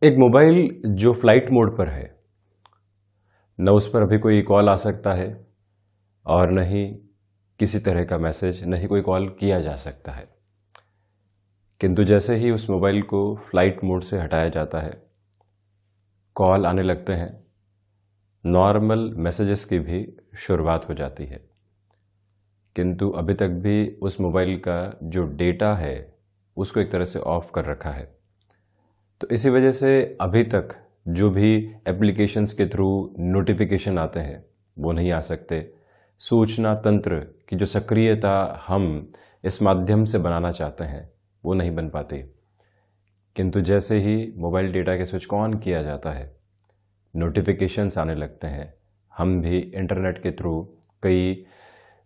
एक मोबाइल जो flight mode पर है, न उस पर अभी कोई कॉल आ सकता है और न ही किसी तरह का मैसेज, न ही कोई कॉल किया जा सकता है। किंतु जैसे ही उस मोबाइल को फ्लाइट मोड से हटाया जाता है, कॉल आने लगते हैं, नॉर्मल मैसेजेस की भी शुरुआत हो जाती है। किंतु अभी तक भी उस मोबाइल का जो डेटा है उसको एक तरह से ऑफ कर रखा है। तो इसी वजह से अभी तक जो भी एप्लीकेशंस के थ्रू नोटिफिकेशन आते हैं वो नहीं आ सकते। सूचना तंत्र की जो सक्रियता हम इस माध्यम से बनाना चाहते हैं वो नहीं बन पाती। किंतु जैसे ही मोबाइल डेटा के स्विच ऑन किया जाता है, नोटिफिकेशंस आने लगते हैं। हम भी इंटरनेट के थ्रू कई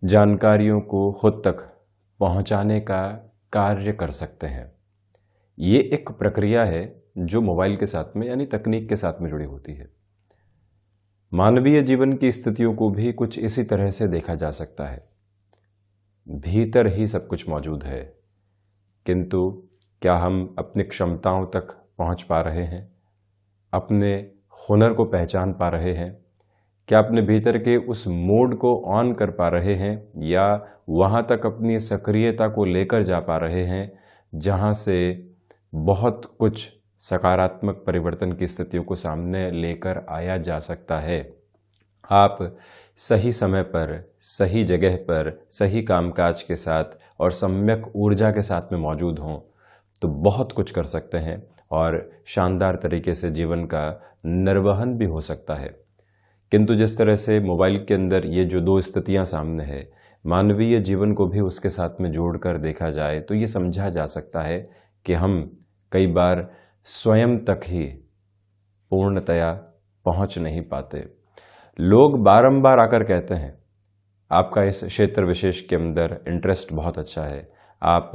जानकारियों को खुद तक पहुंचाने का कार्य कर सकते हैं। ये एक प्रक्रिया है जो मोबाइल के साथ में यानी तकनीक के साथ में जुड़ी होती है। मानवीय जीवन की स्थितियों को भी कुछ इसी तरह से देखा जा सकता है। भीतर ही सब कुछ मौजूद है, किंतु क्या हम अपनी क्षमताओं तक पहुंच पा रहे हैं? अपने हुनर को पहचान पा रहे हैं? क्या अपने भीतर के उस मोड को ऑन कर पा रहे हैं या वहां तक अपनी सक्रियता को लेकर जा पा रहे हैं जहां से बहुत कुछ सकारात्मक परिवर्तन की स्थितियों को सामने लेकर आया जा सकता है? आप सही समय पर, सही जगह पर, सही कामकाज के साथ और सम्यक ऊर्जा के साथ में मौजूद हों तो बहुत कुछ कर सकते हैं और शानदार तरीके से जीवन का निर्वहन भी हो सकता है। किंतु जिस तरह से मोबाइल के अंदर ये जो दो स्थितियां सामने है, मानवीय जीवन को भी उसके साथ में जोड़कर देखा जाए तो ये समझा जा सकता है कि हम कई बार स्वयं तक ही पूर्णतया पहुंच नहीं पाते। लोग बारंबार आकर कहते हैं आपका इस क्षेत्र विशेष के अंदर इंटरेस्ट बहुत अच्छा है, आप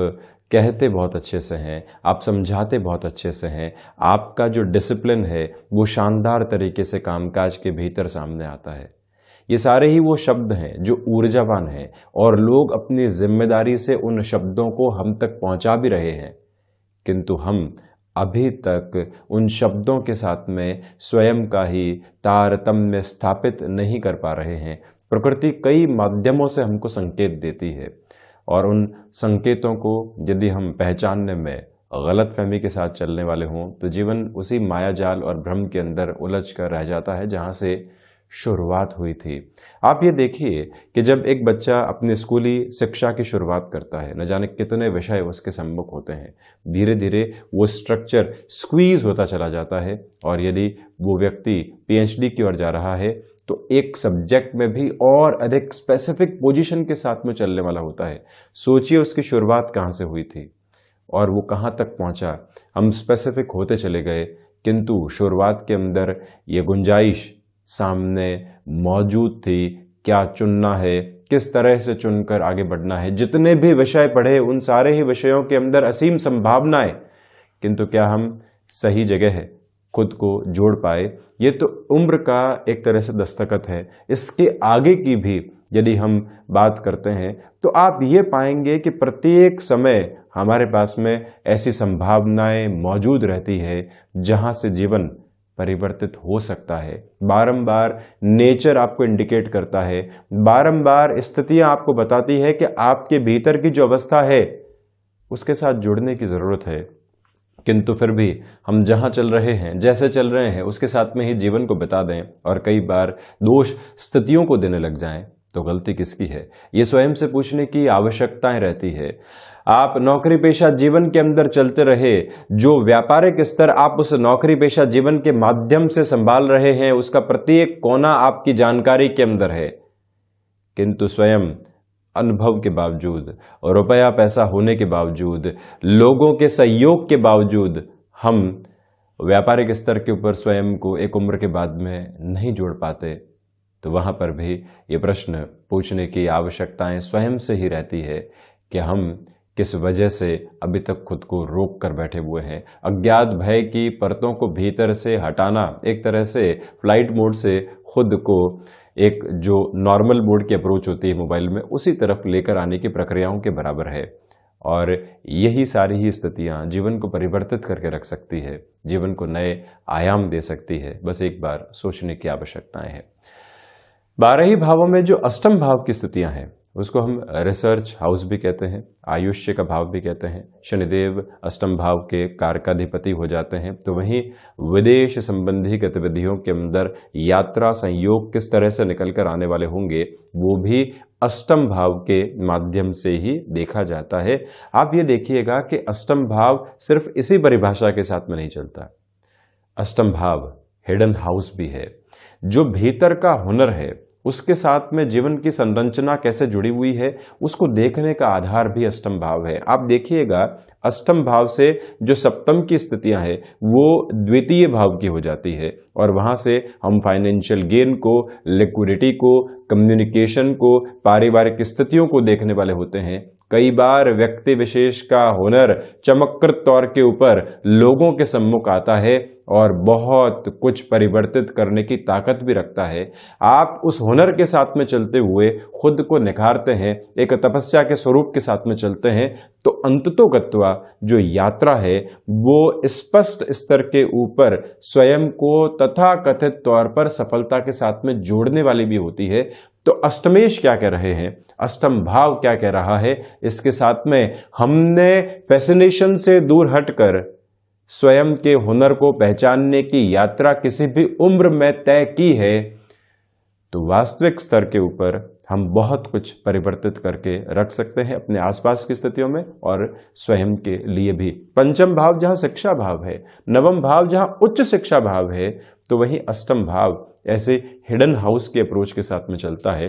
कहते बहुत अच्छे से हैं, आप समझाते बहुत अच्छे से हैं, आपका जो डिसिप्लिन है वो शानदार तरीके से कामकाज के भीतर सामने आता है। ये सारे ही वो शब्द हैं जो ऊर्जावान हैं और लोग अपनी जिम्मेदारी से उन शब्दों को हम तक पहुंचा भी रहे हैं। किंतु हम अभी तक उन शब्दों के साथ में स्वयं का ही तारतम्य स्थापित नहीं कर पा रहे हैं। प्रकृति कई माध्यमों से हमको संकेत देती है और उन संकेतों को यदि हम पहचानने में गलतफहमी के साथ चलने वाले हों तो जीवन उसी मायाजाल और भ्रम के अंदर उलझ कर रह जाता है जहां से शुरुआत हुई थी। आप ये देखिए कि जब एक बच्चा अपनी स्कूली शिक्षा की शुरुआत करता है, न जाने कितने विषय उसके सम्मुख होते हैं। धीरे धीरे वो स्ट्रक्चर स्क्वीज होता चला जाता है और यदि वो व्यक्ति पीएचडी की ओर जा रहा है तो एक सब्जेक्ट में भी और अधिक स्पेसिफिक पोजीशन के साथ में चलने वाला होता है। सोचिए उसकी शुरुआत कहाँ से हुई थी और वो कहाँ तक पहुँचा। हम स्पेसिफिक होते चले गए, किंतु शुरुआत के अंदर ये गुंजाइश सामने मौजूद थी। क्या चुनना है, किस तरह से चुनकर आगे बढ़ना है। जितने भी विषय पढ़े उन सारे ही विषयों के अंदर असीम संभावनाएं, किंतु क्या हम सही जगह खुद को जोड़ पाए? ये तो उम्र का एक तरह से दस्तखत है। इसके आगे की भी यदि हम बात करते हैं तो आप ये पाएंगे कि प्रत्येक समय हमारे पास में ऐसी संभावनाएं मौजूद रहती है जहां से जीवन परिवर्तित हो सकता है। बारंबार नेचर आपको इंडिकेट करता है, बारंबार स्थितियां आपको बताती है कि आपके भीतर की जो अवस्था है उसके साथ जुड़ने की जरूरत है। किंतु फिर भी हम जहां चल रहे हैं, जैसे चल रहे हैं उसके साथ में ही जीवन को बिता दें और कई बार दोष स्थितियों को देने लग जाएं तो गलती किसकी है? ये स्वयं से पूछने की आवश्यकताएं रहती है। आप नौकरी पेशा जीवन के अंदर चलते रहे, जो व्यापारिक स्तर आप उस नौकरी पेशा जीवन के माध्यम से संभाल रहे हैं उसका प्रत्येक कोना आपकी जानकारी के अंदर है, किंतु स्वयं अनुभव के बावजूद, रुपया पैसा होने के बावजूद, लोगों के सहयोग के बावजूद हम व्यापारिक स्तर के ऊपर स्वयं को एक उम्र के बाद में नहीं जोड़ पाते। तो वहां पर भी ये प्रश्न पूछने की आवश्यकताएं स्वयं से ही रहती है कि हम किस वजह से अभी तक खुद को रोक कर बैठे हुए हैं। अज्ञात भय की परतों को भीतर से हटाना एक तरह से फ्लाइट मोड से खुद को एक जो नॉर्मल मोड की अप्रोच होती है मोबाइल में, उसी तरफ लेकर आने की प्रक्रियाओं के बराबर है। और यही सारी ही स्थितियां जीवन को परिवर्तित करके रख सकती है, जीवन को नए आयाम दे सकती है। बस एक बार सोचने की आवश्यकताएं हैं। 12 ही भावों में जो अष्टम भाव की स्थितियां हैं उसको हम रिसर्च हाउस भी कहते हैं, आयुष्य का भाव भी कहते हैं। शनिदेव अष्टम भाव के कारकाधिपति हो जाते हैं, तो वहीं विदेश संबंधी गतिविधियों के अंदर यात्रा संयोग किस तरह से निकल कर आने वाले होंगे वो भी अष्टम भाव के माध्यम से ही देखा जाता है। आप ये देखिएगा कि अष्टम भाव सिर्फ इसी परिभाषा के साथ में नहीं चलता। अष्टम भाव हिडन हाउस भी है, जो भीतर का हुनर है उसके साथ में जीवन की संरचना कैसे जुड़ी हुई है उसको देखने का आधार भी अष्टम भाव है। आप देखिएगा अष्टम भाव से जो सप्तम की स्थितियां हैं वो द्वितीय भाव की हो जाती है, और वहां से हम फाइनेंशियल गेन को, लिक्विडिटी को, कम्युनिकेशन को, पारिवारिक स्थितियों को देखने वाले होते हैं। कई बार व्यक्ति विशेष का हुनर चमककृत तौर के ऊपर लोगों के सम्मुख आता है और बहुत कुछ परिवर्तित करने की ताकत भी रखता है। आप उस हुनर के साथ में चलते हुए खुद को निखारते हैं, एक तपस्या के स्वरूप के साथ में चलते हैं, तो अंततोगत्वा जो यात्रा है वो स्पष्ट स्तर के ऊपर स्वयं को तथाकथित तौर पर सफलता के साथ में जोड़ने वाली भी होती है। तो अष्टमेश क्या कह रहे हैं, अष्टम भाव क्या कह रहा है, इसके साथ में हमने फैसिनेशन से दूर हटकर स्वयं के हुनर को पहचानने की यात्रा किसी भी उम्र में तय की है, तो वास्तविक स्तर के ऊपर हम बहुत कुछ परिवर्तित करके रख सकते हैं अपने आसपास की स्थितियों में और स्वयं के लिए भी। पंचम भाव जहां शिक्षा भाव है, नवम भाव जहां उच्च शिक्षा भाव है, तो वहीं अष्टम भाव ऐसे हिडन हाउस के अप्रोच के साथ में चलता है।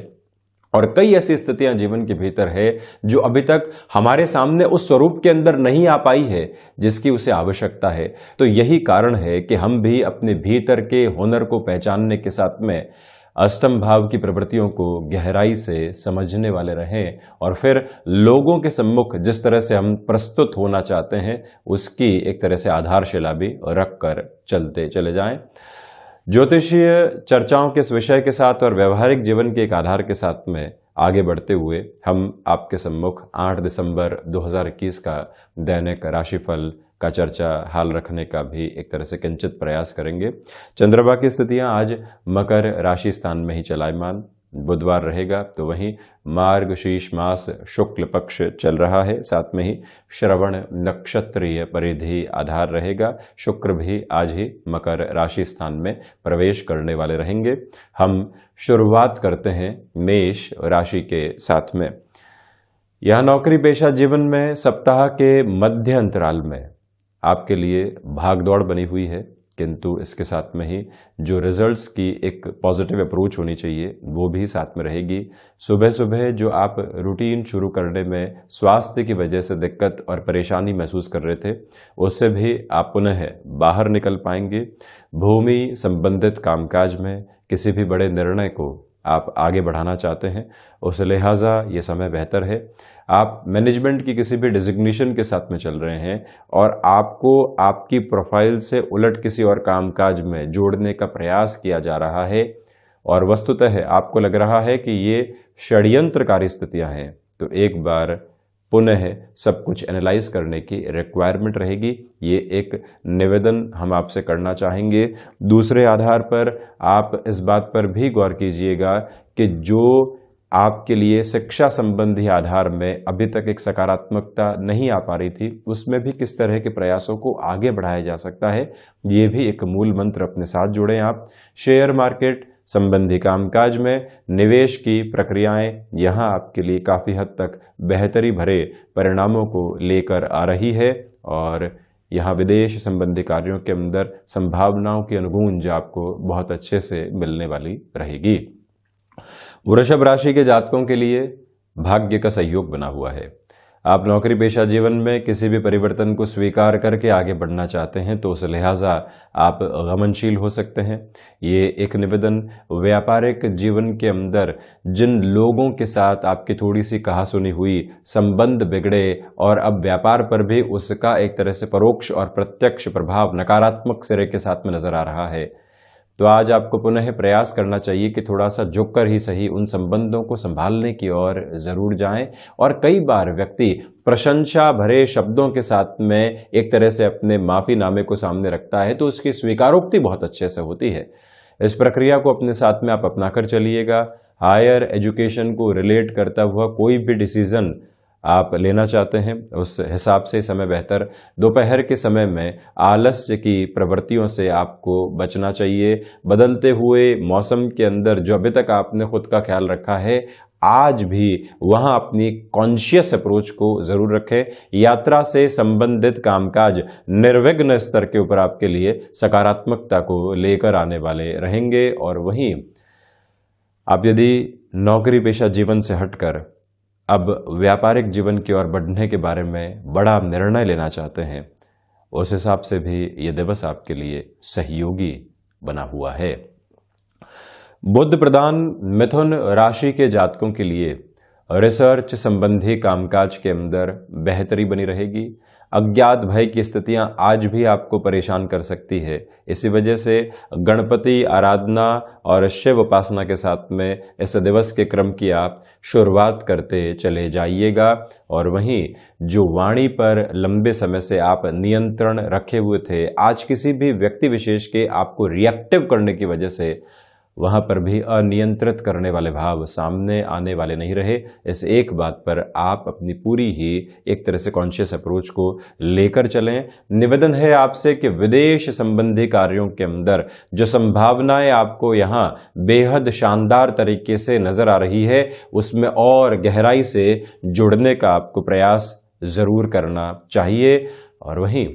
और कई ऐसी स्थितियां जीवन के भीतर है जो अभी तक हमारे सामने उस स्वरूप के अंदर नहीं आ पाई है जिसकी उसे आवश्यकता है। तो यही कारण है कि हम भी अपने भीतर के हुनर को पहचानने के साथ में अष्टम भाव की प्रवृत्तियों को गहराई से समझने वाले रहें, और फिर लोगों के सम्मुख जिस तरह से हम प्रस्तुत होना चाहते हैं उसकी एक तरह से आधारशिला भी रख कर चलते चले जाएं। ज्योतिषीय चर्चाओं के इस विषय के साथ और व्यवहारिक जीवन के एक आधार के साथ में आगे बढ़ते हुए हम आपके सम्मुख 8 दिसंबर 2021 का दैनिक राशिफल का चर्चा हाल रखने का भी एक तरह से किंचित प्रयास करेंगे। चंद्रमा की स्थितियां आज मकर राशि स्थान में ही चलायमान, बुधवार रहेगा, तो वहीं मार्गशीर्ष मास शुक्ल पक्ष चल रहा है, साथ में ही श्रवण नक्षत्रीय परिधि आधार रहेगा। शुक्र भी आज ही मकर राशि स्थान में प्रवेश करने वाले रहेंगे। हम शुरुआत करते हैं मेष राशि के साथ में। यह नौकरी पेशा जीवन में सप्ताह के मध्य अंतराल में आपके लिए भागदौड़ बनी हुई है, किंतु इसके साथ में ही जो रिजल्ट्स की एक पॉजिटिव अप्रोच होनी चाहिए वो भी साथ में रहेगी। सुबह सुबह जो आप रूटीन शुरू करने में स्वास्थ्य की वजह से दिक्कत और परेशानी महसूस कर रहे थे उससे भी आप पुनः बाहर निकल पाएंगे। भूमि संबंधित कामकाज में किसी भी बड़े निर्णय को आप आगे बढ़ाना चाहते हैं, उस लिहाजा ये समय बेहतर है। आप मैनेजमेंट की किसी भी डिजिग्नेशन के साथ में चल रहे हैं और आपको आपकी प्रोफाइल से उलट किसी और कामकाज में जोड़ने का प्रयास किया जा रहा है और वस्तुतः आपको लग रहा है कि ये षड्यंत्रकारी स्थितियां हैं, तो एक बार पुनः सब कुछ एनालाइज करने की रिक्वायरमेंट रहेगी। ये एक निवेदन हम आपसे करना चाहेंगे। दूसरे आधार पर आप इस बात पर भी गौर कीजिएगा कि जो आपके लिए शिक्षा संबंधी आधार में अभी तक एक सकारात्मकता नहीं आ पा रही थी उसमें भी किस तरह के प्रयासों को आगे बढ़ाया जा सकता है, ये भी एक मूल मंत्र अपने साथ जोड़ें आप। शेयर मार्केट संबंधी कामकाज में निवेश की प्रक्रियाएं यहाँ आपके लिए काफ़ी हद तक बेहतरी भरे परिणामों को लेकर आ रही है और यहाँ विदेश संबंधी कार्यों के अंदर संभावनाओं की अनुगूंज आपको बहुत अच्छे से मिलने वाली रहेगी। वृषभ राशि के जातकों के लिए भाग्य का सहयोग बना हुआ है। आप नौकरी पेशा जीवन में किसी भी परिवर्तन को स्वीकार करके आगे बढ़ना चाहते हैं तो उस लिहाजा आप गमनशील हो सकते हैं। ये एक निवेदन व्यापारिक जीवन के अंदर जिन लोगों के साथ आपकी थोड़ी सी कहासुनी हुई, संबंध बिगड़े और अब व्यापार पर भी उसका एक तरह से परोक्ष और प्रत्यक्ष प्रभाव नकारात्मक सिरे के साथ में नजर आ रहा है, तो आज आपको पुनः प्रयास करना चाहिए कि थोड़ा सा झुककर ही सही उन संबंधों को संभालने की ओर जरूर जाएं। और कई बार व्यक्ति प्रशंसा भरे शब्दों के साथ में एक तरह से अपने माफीनामे को सामने रखता है तो उसकी स्वीकारोक्ति बहुत अच्छे से होती है। इस प्रक्रिया को अपने साथ में आप अपनाकर चलिएगा। हायर एजुकेशन को रिलेट करता हुआ कोई भी डिसीजन आप लेना चाहते हैं, उस हिसाब से समय बेहतर। दोपहर के समय में आलस्य की प्रवृत्तियों से आपको बचना चाहिए। बदलते हुए मौसम के अंदर जो अभी तक आपने खुद का ख्याल रखा है, आज भी वहां अपनी कॉन्शियस अप्रोच को जरूर रखें। यात्रा से संबंधित कामकाज निर्विघ्न स्तर के ऊपर आपके लिए सकारात्मकता को लेकर आने वाले रहेंगे। और वहीं आप यदि नौकरी पेशा जीवन से हटकर अब व्यापारिक जीवन की ओर बढ़ने के बारे में बड़ा निर्णय लेना चाहते हैं, उस हिसाब से भी ये दिवस आपके लिए सहयोगी बना हुआ है। बुध प्रधान मिथुन राशि के जातकों के लिए रिसर्च संबंधी कामकाज के अंदर बेहतरी बनी रहेगी। अज्ञात भय की स्थितियां आज भी आपको परेशान कर सकती है। इसी वजह से गणपति आराधना और शिव उपासना के साथ में इस दिवस के क्रम की आप शुरुआत करते चले जाइएगा। और वहीं जो वाणी पर लंबे समय से आप नियंत्रण रखे हुए थे, आज किसी भी व्यक्ति विशेष के आपको रिएक्टिव करने की वजह से वहां पर भी अनियंत्रित करने वाले भाव सामने आने वाले नहीं रहे। इस एक बात पर आप अपनी पूरी ही एक तरह से कॉन्शियस अप्रोच को लेकर चलें। निवेदन है आपसे कि विदेश संबंधी कार्यों के अंदर जो संभावनाएं आपको यहाँ बेहद शानदार तरीके से नजर आ रही है, उसमें और गहराई से जुड़ने का आपको प्रयास जरूर करना चाहिए। और वहीं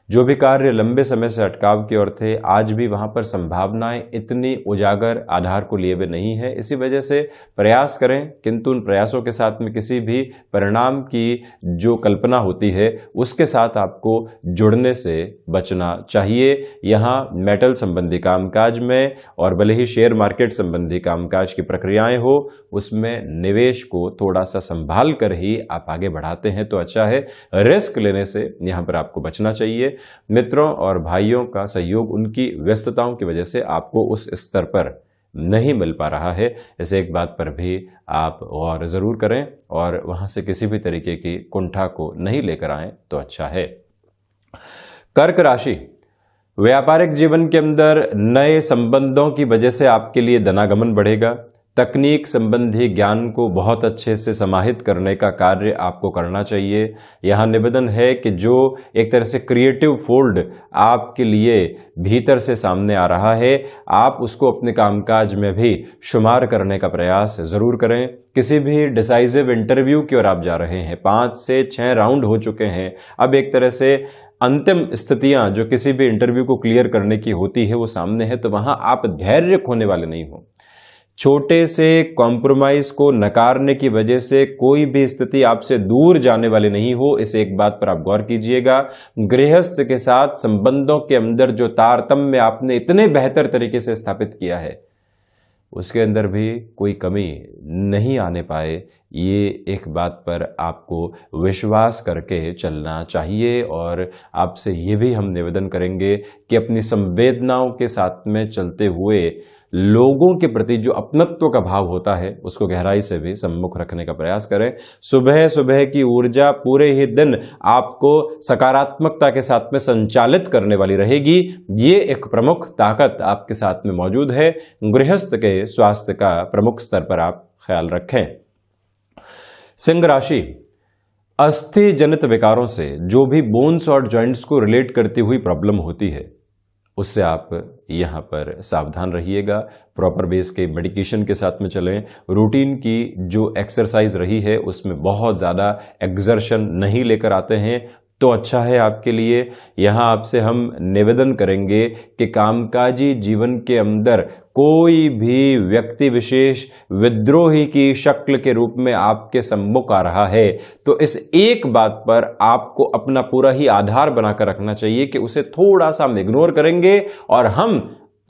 जो भी कार्य लंबे समय से अटकाव की ओर थे, आज भी वहां पर संभावनाएं इतनी उजागर आधार को लिए हुए नहीं है। इसी वजह से प्रयास करें, किंतु उन प्रयासों के साथ में किसी भी परिणाम की जो कल्पना होती है उसके साथ आपको जुड़ने से बचना चाहिए। यहाँ मेटल संबंधी कामकाज में और भले ही शेयर मार्केट संबंधी कामकाज की प्रक्रियाएं हो, उसमें निवेश को थोड़ा सा संभाल कर ही आप आगे बढ़ाते हैं तो अच्छा है। रिस्क लेने से यहाँ पर आपको बचना चाहिए। मित्रों और भाइयों का सहयोग उनकी व्यस्तताओं की वजह से आपको उस स्तर पर नहीं मिल पा रहा है। इस एक बात पर भी आप गौर जरूर करें और वहां से किसी भी तरीके की कुंठा को नहीं लेकर आएं तो अच्छा है। कर्क राशि, व्यापारिक जीवन के अंदर नए संबंधों की वजह से आपके लिए धनागमन बढ़ेगा। तकनीक संबंधी ज्ञान को बहुत अच्छे से समाहित करने का कार्य आपको करना चाहिए। यहाँ निवेदन है कि जो एक तरह से क्रिएटिव फोल्ड आपके लिए भीतर से सामने आ रहा है, आप उसको अपने कामकाज में भी शुमार करने का प्रयास जरूर करें। किसी भी डिसाइसिव इंटरव्यू की ओर आप जा रहे हैं, 5 से 6 राउंड हो चुके हैं, अब एक तरह से अंतिम स्थितियां जो किसी भी इंटरव्यू को क्लियर करने की होती है वो सामने है, तो वहां आप धैर्य खोने वाले नहीं हो। छोटे से कॉम्प्रोमाइज को नकारने की वजह से कोई भी स्थिति आपसे दूर जाने वाली नहीं हो, इस एक बात पर आप गौर कीजिएगा। गृहस्थ के साथ संबंधों के अंदर जो तारतम्य आपने इतने बेहतर तरीके से स्थापित किया है, उसके अंदर भी कोई कमी नहीं आने पाए, ये एक बात पर आपको विश्वास करके चलना चाहिए। और आपसे ये भी हम निवेदन करेंगे कि अपनी संवेदनाओं के साथ में चलते हुए लोगों के प्रति जो अपनत्व का भाव होता है उसको गहराई से भी सम्मुख रखने का प्रयास करें। सुबह सुबह की ऊर्जा पूरे ही दिन आपको सकारात्मकता के साथ में संचालित करने वाली रहेगी। ये एक प्रमुख ताकत आपके साथ में मौजूद है। गृहस्थ के स्वास्थ्य का प्रमुख स्तर पर आप ख्याल रखें। सिंह राशि, अस्थि जनित विकारों से जो भी बोन्स और जॉइंट्स को रिलेट करती हुई प्रॉब्लम होती है, उससे आप यहाँ पर सावधान रहिएगा। प्रॉपर बेस के मेडिकेशन के साथ में चलें। रूटीन की जो एक्सरसाइज रही है उसमें बहुत ज़्यादा एक्सर्शन नहीं लेकर आते हैं तो अच्छा है आपके लिए। यहाँ आपसे हम निवेदन करेंगे कि कामकाजी जीवन के अंदर कोई भी व्यक्ति विशेष विद्रोही की शक्ल के रूप में आपके सम्मुख आ रहा है तो इस एक बात पर आपको अपना पूरा ही आधार बनाकर रखना चाहिए कि उसे थोड़ा सा हम इग्नोर करेंगे और हम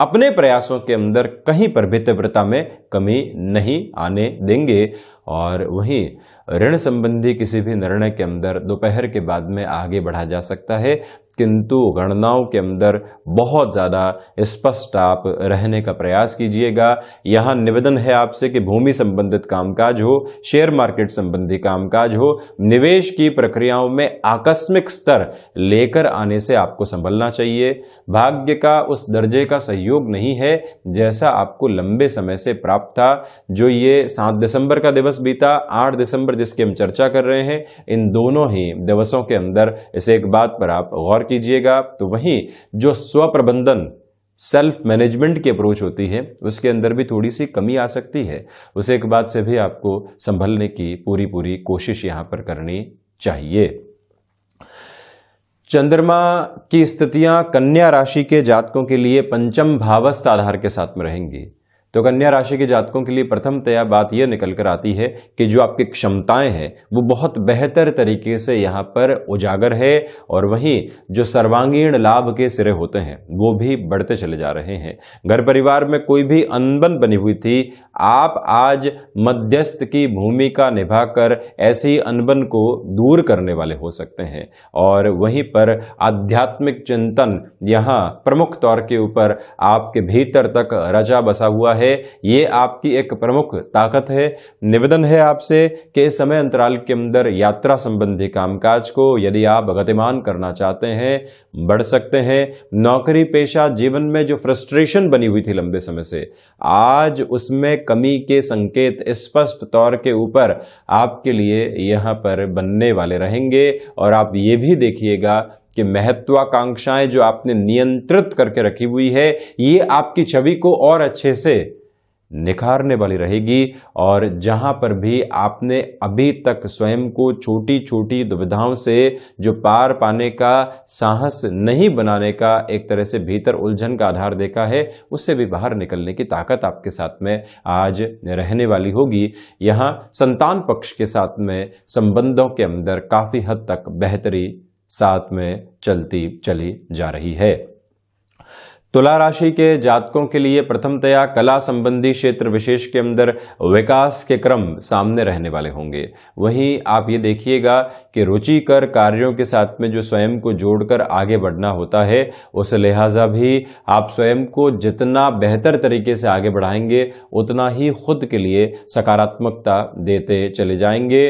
अपने प्रयासों के अंदर कहीं पर भी तीव्रता में कमी नहीं आने देंगे। और वहीं ऋण संबंधी किसी भी निर्णय के अंदर दोपहर के बाद में आगे बढ़ा जा सकता है, किंतु गणनाओं के अंदर बहुत ज़्यादा स्पष्ट आप रहने का प्रयास कीजिएगा। यहाँ निवेदन है आपसे कि भूमि संबंधित कामकाज हो, शेयर मार्केट संबंधी कामकाज हो, निवेश की प्रक्रियाओं में आकस्मिक स्तर लेकर आने से आपको संभलना चाहिए। भाग्य का उस दर्जे का सहयोग नहीं है जैसा आपको लंबे समय से प्राप्त था। जो ये 7 दिसंबर का दिवस बीता, 8 दिसंबर जिसकी हम चर्चा कर रहे हैं, इन दोनों ही दिवसों के अंदर इस एक बात पर आप गौर कीजिएगा। तो वहीं जो स्व प्रबंधन, सेल्फ मैनेजमेंट की अप्रोच होती है, उसके अंदर भी थोड़ी सी कमी आ सकती है। उस एक बात से भी आपको संभलने की पूरी कोशिश यहां पर करनी चाहिए। चंद्रमा की स्थितियां कन्या राशि के जातकों के लिए पंचम भावस्थ आधार के साथ में रहेंगी। तो कन्या राशि के जातकों के लिए प्रथमतया बात यह निकल कर आती है कि जो आपकी क्षमताएं हैं वो बहुत बेहतर तरीके से यहाँ पर उजागर है, और वहीं जो सर्वांगीण लाभ के सिरे होते हैं वो भी बढ़ते चले जा रहे हैं। घर परिवार में कोई भी अनबन बनी हुई थी, आप आज मध्यस्थ की भूमिका निभाकर ऐसी अनबन को दूर करने वाले हो सकते हैं। और वहीं पर आध्यात्मिक चिंतन यहाँ प्रमुख तौर के ऊपर आपके भीतर तक रचा बसा हुआ है। ये आपकी एक प्रमुख ताकत है। निवेदन है आपसे कि इस समय अंतराल के अंदर यात्रा संबंधी कामकाज को यदि आप गतिमान करना चाहते हैं, बढ़ सकते हैं। नौकरी पेशा जीवन में जो फ्रस्ट्रेशन बनी हुई थी लंबे समय से, आज उसमें कमी के संकेत स्पष्ट तौर के ऊपर आपके लिए यहां पर बनने वाले रहेंगे। और आप ये भी देखिएगा कि महत्वाकांक्षाएं जो आपने नियंत्रित करके रखी हुई है, ये आपकी छवि को और अच्छे से निखारने वाली रहेगी। और जहां पर भी आपने अभी तक स्वयं को छोटी छोटी दुविधाओं से जो पार पाने का साहस नहीं बनाने का एक तरह से भीतर उलझन का आधार देखा है, उससे भी बाहर निकलने की ताकत आपके साथ में आज रहने वाली होगी। यहां संतान पक्ष के साथ में संबंधों के अंदर काफी हद तक बेहतरी साथ में चलती चली जा रही है। तुला राशि के जातकों के लिए प्रथमतया कला संबंधी क्षेत्र विशेष के अंदर विकास के क्रम सामने रहने वाले होंगे। वहीं आप ये देखिएगा कि रुचिकर कार्यों के साथ में जो स्वयं को जोड़कर आगे बढ़ना होता है, उस लिहाजा भी आप स्वयं को जितना बेहतर तरीके से आगे बढ़ाएंगे उतना ही खुद के लिए सकारात्मकता देते चले जाएंगे।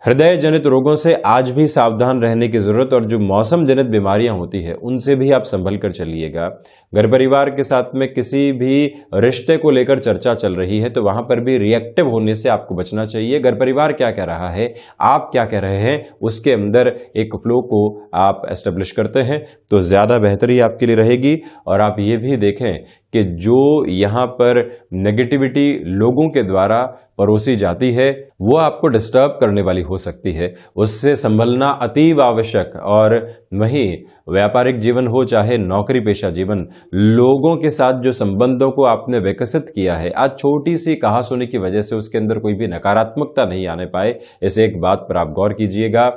हृदय जनित रोगों से आज भी सावधान रहने की जरूरत, और जो मौसम जनित बीमारियां होती है उनसे भी आप संभल कर चलिएगा। घर परिवार के साथ में किसी भी रिश्ते को लेकर चर्चा चल रही है तो वहां पर भी रिएक्टिव होने से आपको बचना चाहिए। घर परिवार क्या कह रहा है, आप क्या कह रहे हैं, उसके अंदर एक फ्लो को आप एस्टेब्लिश करते हैं तो ज्यादा बेहतरी आपके लिए रहेगी। और आप ये भी देखें कि जो यहाँ पर नेगेटिविटी लोगों के द्वारा परोसी जाती है वो आपको डिस्टर्ब करने वाली हो सकती है, उससे संभलना अतीव आवश्यक। और वहीं व्यापारिक जीवन हो चाहे नौकरी पेशा जीवन, लोगों के साथ जो संबंधों को आपने विकसित किया है, आज छोटी सी कहासुनी की वजह से उसके अंदर कोई भी नकारात्मकता नहीं आने पाए, इस एक बात पर आप गौर कीजिएगा।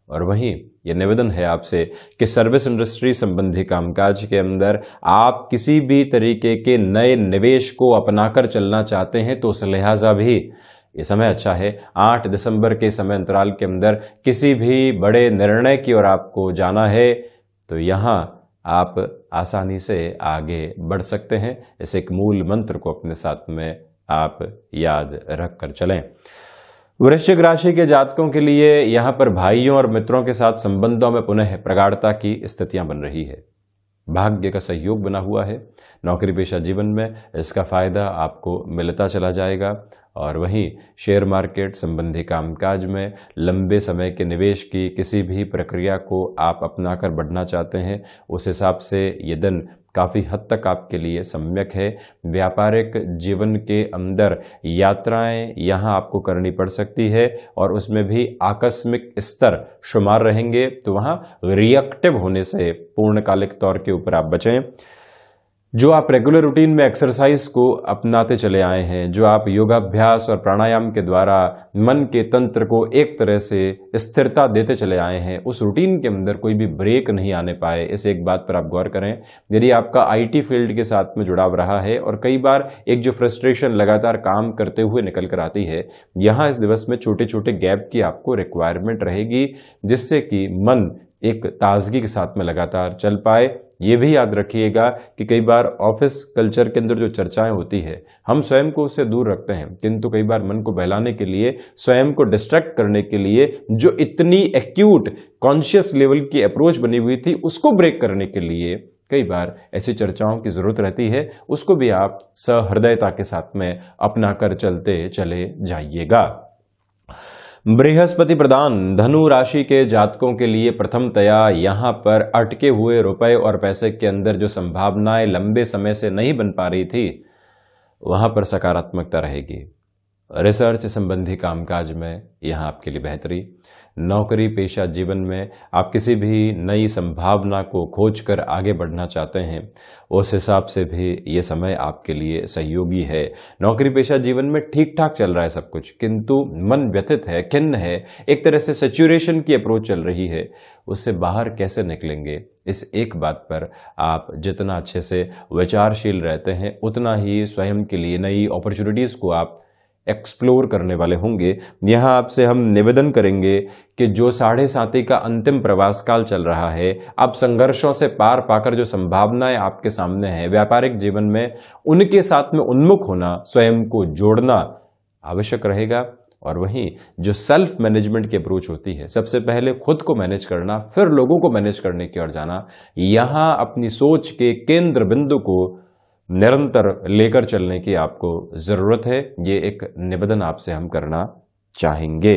और वहीं ये निवेदन है आपसे कि सर्विस इंडस्ट्री संबंधी कामकाज के अंदर आप किसी भी तरीके के नए निवेश को अपनाकर चलना चाहते हैं तो उस लिहाजा भी ये समय अच्छा है। 8 दिसंबर के समय अंतराल के अंदर किसी भी बड़े निर्णय की ओर आपको जाना है तो यहाँ आप आसानी से आगे बढ़ सकते हैं। इस एक मूल मंत्र को अपने साथ में आप याद रख कर चलें। वृश्चिक राशि के जातकों के लिए यहाँ पर भाइयों और मित्रों के साथ संबंधों में पुनः प्रगाढ़ता की स्थितियां बन रही है। भाग्य का सहयोग बना हुआ है। नौकरी पेशा जीवन में इसका फायदा आपको मिलता चला जाएगा। और वहीं शेयर मार्केट संबंधी कामकाज में लंबे समय के निवेश की किसी भी प्रक्रिया को आप अपनाकर बढ़ना चाहते हैं, उस हिसाब से ये दिन काफ़ी हद तक आपके लिए सम्यक है। व्यापारिक जीवन के अंदर यात्राएं यहाँ आपको करनी पड़ सकती है और उसमें भी आकस्मिक स्तर शुमार रहेंगे, तो वहाँ रिएक्टिव होने से पूर्णकालिक तौर के ऊपर आप बचें। जो आप रेगुलर रूटीन में एक्सरसाइज को अपनाते चले आए हैं, जो आप योगाभ्यास और प्राणायाम के द्वारा मन के तंत्र को एक तरह से स्थिरता देते चले आए हैं, उस रूटीन के अंदर कोई भी ब्रेक नहीं आने पाए, इस एक बात पर आप गौर करें। यदि आपका आईटी फील्ड के साथ में जुड़ाव रहा है और कई बार एक जो फ्रस्ट्रेशन लगातार काम करते हुए निकल कर आती है, यहाँ इस दिवस में छोटे छोटे गैप की आपको रिक्वायरमेंट रहेगी, जिससे कि मन एक ताजगी के साथ में लगातार चल पाए। ये भी याद रखिएगा कि कई बार ऑफिस कल्चर के अंदर जो चर्चाएं होती है, हम स्वयं को उससे दूर रखते हैं, किंतु कई बार मन को बहलाने के लिए, स्वयं को डिस्ट्रैक्ट करने के लिए जो इतनी एक्यूट कॉन्शियस लेवल की अप्रोच बनी हुई थी, उसको ब्रेक करने के लिए कई बार ऐसी चर्चाओं की जरूरत रहती है। उसको भी आप सहृदयता के साथ में अपना कर चलते चले जाइएगा। बृहस्पति प्रदान धनु राशि के जातकों के लिए प्रथमतया यहां पर अटके हुए रुपए और पैसे के अंदर जो संभावनाएं लंबे समय से नहीं बन पा रही थी, वहां पर सकारात्मकता रहेगी। रिसर्च संबंधी कामकाज में यहां आपके लिए बेहतरी। नौकरी पेशा जीवन में आप किसी भी नई संभावना को खोजकर आगे बढ़ना चाहते हैं, उस हिसाब से भी ये समय आपके लिए सहयोगी है। नौकरी पेशा जीवन में ठीक ठाक चल रहा है सब कुछ, किंतु मन व्यथित है, खिन्न है, एक तरह से सैचुरेशन की अप्रोच चल रही है। उससे बाहर कैसे निकलेंगे, इस एक बात पर आप जितना अच्छे से विचारशील रहते हैं, उतना ही स्वयं के लिए नई अपॉर्चुनिटीज को आप एक्सप्लोर करने वाले होंगे। यहाँ आपसे हम निवेदन करेंगे कि जो 7.5 का अंतिम प्रवास काल चल रहा है, आप संघर्षों से पार पाकर जो संभावनाएं आपके सामने हैं व्यापारिक जीवन में, उनके साथ में उन्मुख होना, स्वयं को जोड़ना आवश्यक रहेगा। और वहीं जो सेल्फ मैनेजमेंट की अप्रोच होती है, सबसे पहले खुद को मैनेज करना, फिर लोगों को मैनेज करने की ओर जाना, यहाँ अपनी सोच के केंद्र बिंदु को निरंतर लेकर चलने की आपको जरूरत है। ये एक निवेदन आपसे हम करना चाहेंगे।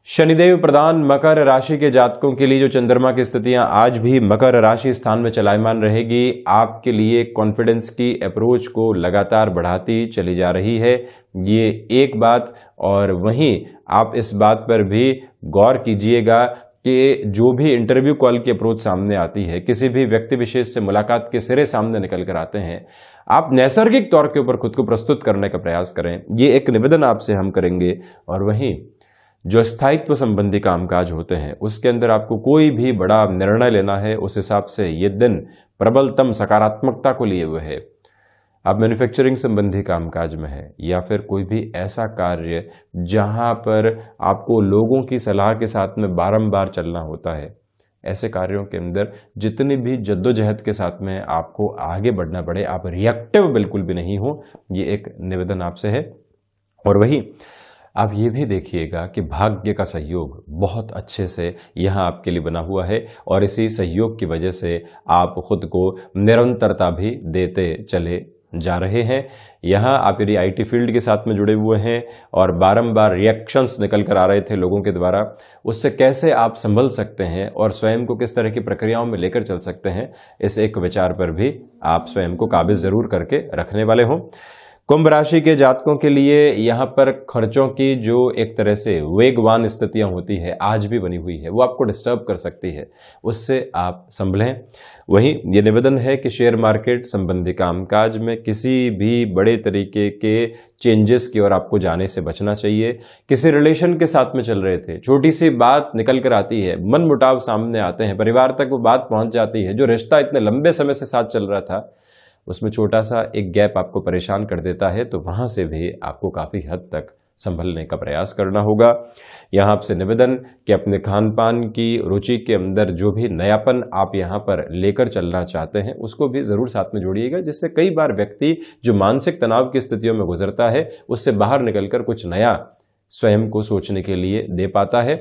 शनिदेव प्रदान मकर राशि के जातकों के लिए जो चंद्रमा की स्थितियां आज भी मकर राशि स्थान में चलायमान रहेगी, आपके लिए कॉन्फिडेंस की अप्रोच को लगातार बढ़ाती चली जा रही है, ये एक बात। और वहीं आप इस बात पर भी गौर कीजिएगा कि जो भी इंटरव्यू कॉल की अप्रोच सामने आती है, किसी भी व्यक्ति विशेष से मुलाकात के सिरे सामने निकल कर आते हैं, आप नैसर्गिक तौर के ऊपर खुद को प्रस्तुत करने का प्रयास करें, ये एक निवेदन आपसे हम करेंगे। और वहीं जो स्थायित्व संबंधी कामकाज होते हैं, उसके अंदर आपको कोई भी बड़ा निर्णय लेना है, उस हिसाब से ये दिन प्रबलतम सकारात्मकता को लिए हुए है। आप मैन्युफैक्चरिंग संबंधी कामकाज में है, या फिर कोई भी ऐसा कार्य जहां पर आपको लोगों की सलाह के साथ में बारंबार चलना होता है, ऐसे कार्यों के अंदर जितनी भी जद्दोजहद के साथ में आपको आगे बढ़ना पड़े, आप रिएक्टिव बिल्कुल भी नहीं हो, ये एक निवेदन आपसे है। और वही आप ये भी देखिएगा कि भाग्य का सहयोग बहुत अच्छे से यहाँ आपके लिए बना हुआ है, और इसी सहयोग की वजह से आप खुद को निरंतरता भी देते चले जा रहे हैं। यहाँ आप यदि आईटी फील्ड के साथ में जुड़े हुए हैं और बारंबार रिएक्शंस निकल कर आ रहे थे लोगों के द्वारा, उससे कैसे आप संभल सकते हैं और स्वयं को किस तरह की प्रक्रियाओं में लेकर चल सकते हैं, इस एक विचार पर भी आप स्वयं को काबिज जरूर करके रखने वाले हों। कुंभ राशि के जातकों के लिए यहाँ पर खर्चों की जो एक तरह से वेगवान स्थितियां होती है, आज भी बनी हुई है, वो आपको डिस्टर्ब कर सकती है, उससे आप संभलें। वहीं ये निवेदन है कि शेयर मार्केट संबंधी कामकाज में किसी भी बड़े तरीके के चेंजेस की ओर आपको जाने से बचना चाहिए। किसी रिलेशन के साथ में चल रहे थे, छोटी सी बात निकल कर आती है, मन मुटाव सामने आते हैं, परिवार तक वो बात पहुंच जाती है, जो रिश्ता इतने लंबे समय से साथ चल रहा था, उसमें छोटा सा एक गैप आपको परेशान कर देता है, तो वहां से भी आपको काफी हद तक संभलने का प्रयास करना होगा। यहाँ आपसे निवेदन कि अपने खान पान की रुचि के अंदर जो भी नयापन आप यहाँ पर लेकर चलना चाहते हैं, उसको भी जरूर साथ में जोड़िएगा, जिससे कई बार व्यक्ति जो मानसिक तनाव की स्थितियों में गुजरता है, उससे बाहर निकलकर कुछ नया स्वयं को सोचने के लिए दे पाता है।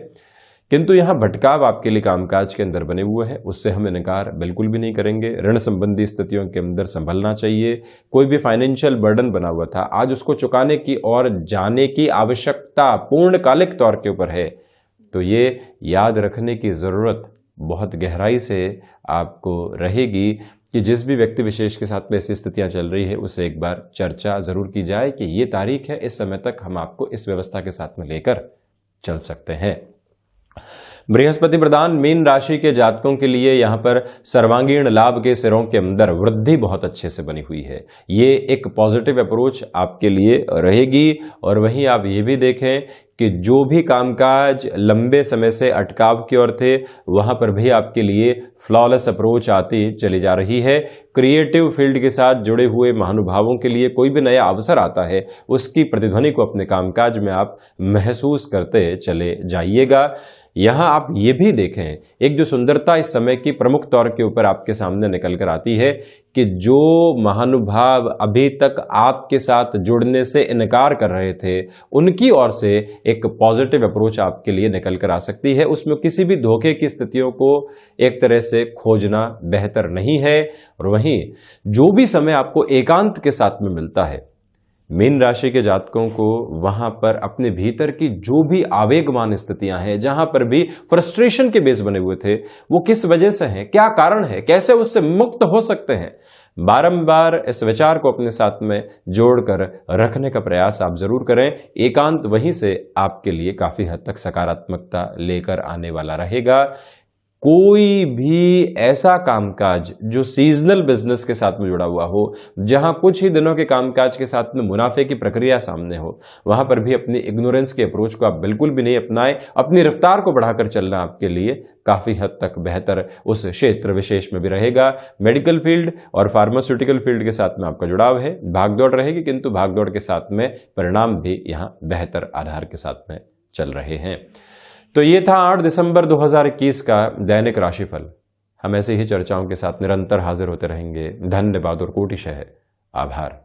किंतु यहाँ भटकाव आपके लिए कामकाज के अंदर बने हुए हैं, उससे हम इनकार बिल्कुल भी नहीं करेंगे। ऋण संबंधी स्थितियों के अंदर संभलना चाहिए। कोई भी फाइनेंशियल बर्डन बना हुआ था, आज उसको चुकाने की और जाने की आवश्यकता पूर्णकालिक तौर के ऊपर है, तो ये याद रखने की ज़रूरत बहुत गहराई से आपको रहेगी कि जिस भी व्यक्ति विशेष के साथ में ऐसी स्थितियाँ चल रही है, उससे एक बार चर्चा ज़रूर की जाए कि ये तारीख है, इस समय तक हम आपको इस व्यवस्था के साथ में लेकर चल सकते हैं। बृहस्पति प्रधान मीन राशि के जातकों के लिए यहाँ पर सर्वांगीण लाभ के सिरों के अंदर वृद्धि बहुत अच्छे से बनी हुई है। ये एक पॉजिटिव अप्रोच आपके लिए रहेगी। और वहीं आप ये भी देखें कि जो भी कामकाज लंबे समय से अटकाव की ओर थे, वहां पर भी आपके लिए फ्लॉलेस अप्रोच आती चली जा रही है। क्रिएटिव फील्ड के साथ जुड़े हुए महानुभावों के लिए कोई भी नया अवसर आता है, उसकी प्रतिध्वनि को अपने कामकाज में आप महसूस करते चले जाइएगा। यहां आप ये भी देखें, एक जो सुंदरता इस समय की प्रमुख तौर के ऊपर आपके सामने निकल कर आती है कि जो महानुभाव अभी तक आपके साथ जुड़ने से इनकार कर रहे थे, उनकी ओर से एक पॉजिटिव अप्रोच आपके लिए निकल कर आ सकती है। उसमें किसी भी धोखे की स्थितियों को एक तरह से खोजना बेहतर नहीं है। और वहीं जो भी समय आपको एकांत के साथ में मिलता है, मीन राशि के जातकों को वहां पर अपने भीतर की जो भी आवेगमान स्थितियां हैं, जहां पर भी फ्रस्ट्रेशन के बेस बने हुए थे, वो किस वजह से हैं, क्या कारण है, कैसे उससे मुक्त हो सकते हैं, बारंबार इस विचार को अपने साथ में जोड़कर रखने का प्रयास आप जरूर करें। एकांत वहीं से आपके लिए काफी हद तक सकारात्मकता लेकर आने वाला रहेगा। कोई भी ऐसा कामकाज जो सीजनल बिजनेस के साथ में जुड़ा हुआ हो, जहां कुछ ही दिनों के कामकाज के साथ में मुनाफे की प्रक्रिया सामने हो, वहां पर भी अपनी इग्नोरेंस के अप्रोच को आप बिल्कुल भी नहीं अपनाएं। अपनी रफ्तार को बढ़ाकर चलना आपके लिए काफी हद तक बेहतर उस क्षेत्र विशेष में भी रहेगा। मेडिकल फील्ड और फार्मास्यूटिकल फील्ड के साथ में आपका जुड़ाव है, भागदौड़ रहेगी, किंतु भागदौड़ के साथ में परिणाम भी यहां बेहतर आधार के साथ में चल रहे हैं। तो ये था 8 दिसंबर 2021 का दैनिक राशिफल। हम ऐसे ही चर्चाओं के साथ निरंतर हाजिर होते रहेंगे। धन्यवाद और कोटिशः आभार।